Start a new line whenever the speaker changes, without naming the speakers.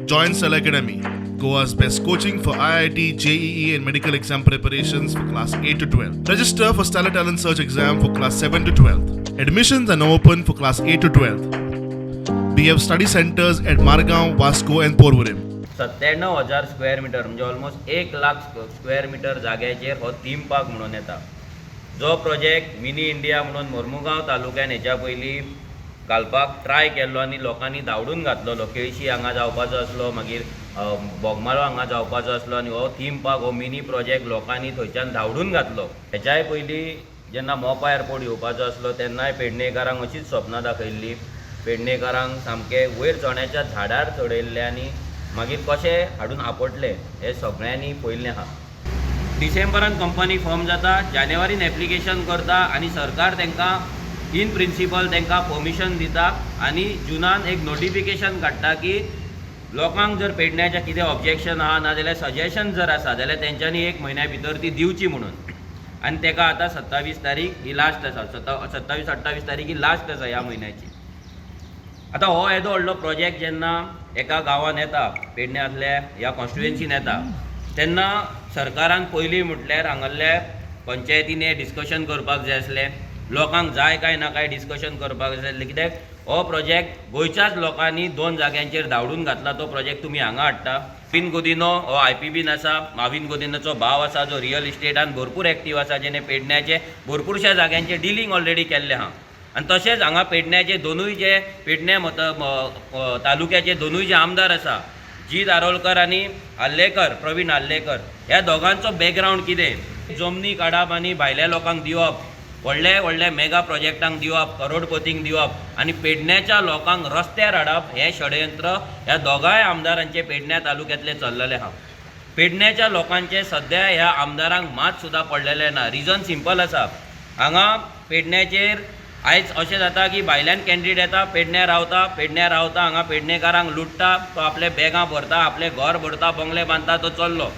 Join Cell Academy, Goa's best coaching for IIT, JEE, and medical exam preparations for class 8 to 12. Register for Stellar Talent Search exam for class 7 to 12. Admissions are now open for class 8 to 12. We have study centers at Margao, Vasco, and Porvorim.
97,000 square meter म्हणजे almost 1 lakh square meter जाग्याचेर हो theme park म्हणून येता. जो project mini India म्हणून मोर्मुगांव तालुक्यान हेच्या पयलीं घालपाक ट्राय केल्लो आनी लोकांनी धांवडून घातलेलो. केळशी हांगा जावपाचो आसलो, मागीर बोगमाळो हांगा जावपाचो आसलो आनी हो थीम पार्क हो मिनी प्रोजेक्ट लोकांनी थंयच्यान धांवडून घातलो. हेच्याय पयलीं जेन्ना मोपा एअरपोर्ट येवपाचो आसलो तेन्नाय पेडणेकारांक अशीच स्वप्नां दाखयल्ली. पेडणेकारांक सामकें वयर चोण्याच्या झाडार चडयल्ले आनी मागीर कशें हाडून आपटले हे सगळ्यांनी पयल्लें आहा. डिसेंबरान कंपनी फॉर्म जाता, जानेवारीन एप्लिकेशन करता आनी सरकार तांकां इन प्रिंसिपल तांकां परमिशन दिता आनी जुनान एक नोटिफिकेशन काडटा की लोकांक जर पेडण्याच्या कितें ऑब्जेक्शन आहा नाजाल्यार सजेशन जर आसा जाल्यार तेंच्यांनी 1 म्हयन्या भितर ती दिवची म्हणून. आनी ताका आतां 27 तारीख ही लास्ट आसा. 27-28 तारीख ही लास्ट आसा ह्या म्हयन्याची. आतां हो येदो व्हडलो प्रोजेक्ट जेन्ना एका गांवांत येता, पेडण्यातल्या ह्या कॉन्स्टिट्युएन्सीन येता, तेन्ना सरकारान पयलीं म्हटल्यार हांगासल्या पंचायतीन हें डिस्कशन करपाक जाय आसलें. लोकांक जाय काय ना काय डिस्कशन करपाक जाय आसलें. कित्याक हो प्रोजेक्ट गोंयच्याच लोकांनी 2 जाग्यांचेर धांवडून घातला. तो प्रोजेक्ट तुमी हांगा हाडटा. माविन गोदिनो हो IPBन आसा. माविन गोदिनोचो भाव आसा जो रियल इस्टेटान भरपूर एक्टीव आसा, जेणे पेडण्याचे भरपूरशा जाग्यांचेर डिलींग ऑलरेडी केल्लें आहा. आनी तशेंच हांगा पेडण्याचे दोनूय जे पेडणे तालुक्याचे दोनूय जे आमदार आसा, जी दारोलकर आनी हल्लेकर, प्रवीण हल्लेकर, ह्या दोगांचो बॅकग्रावंड कितें, जमनी काडप आनी भायल्या लोकांक दिवप, व्हडले व्हडले मेगा प्रोजेक्टांक दिवप, करोडपतींक दिवप आनी पेडण्याच्या लोकांक रस्त्यार हाडप, हें षडयंत्र ह्या दोगांय आमदारांचे पेडण्या तालुक्यांतले चल्लेले आहा. पेडण्याच्या लोकांचे सद्या ह्या आमदारांक मात सुद्दां पडलेले ना. रिजन सिंपल आसा. हांगा पेडण्याचेर आयज अशें जाता की भायल्यान कॅन्डिडेट येता, पेडण्या रावता, हांगा पेडणेकारांक लुटता, तो आपले बॅगां भरता, आपले घर भरता, बंगले बांदता, तो चल्लो.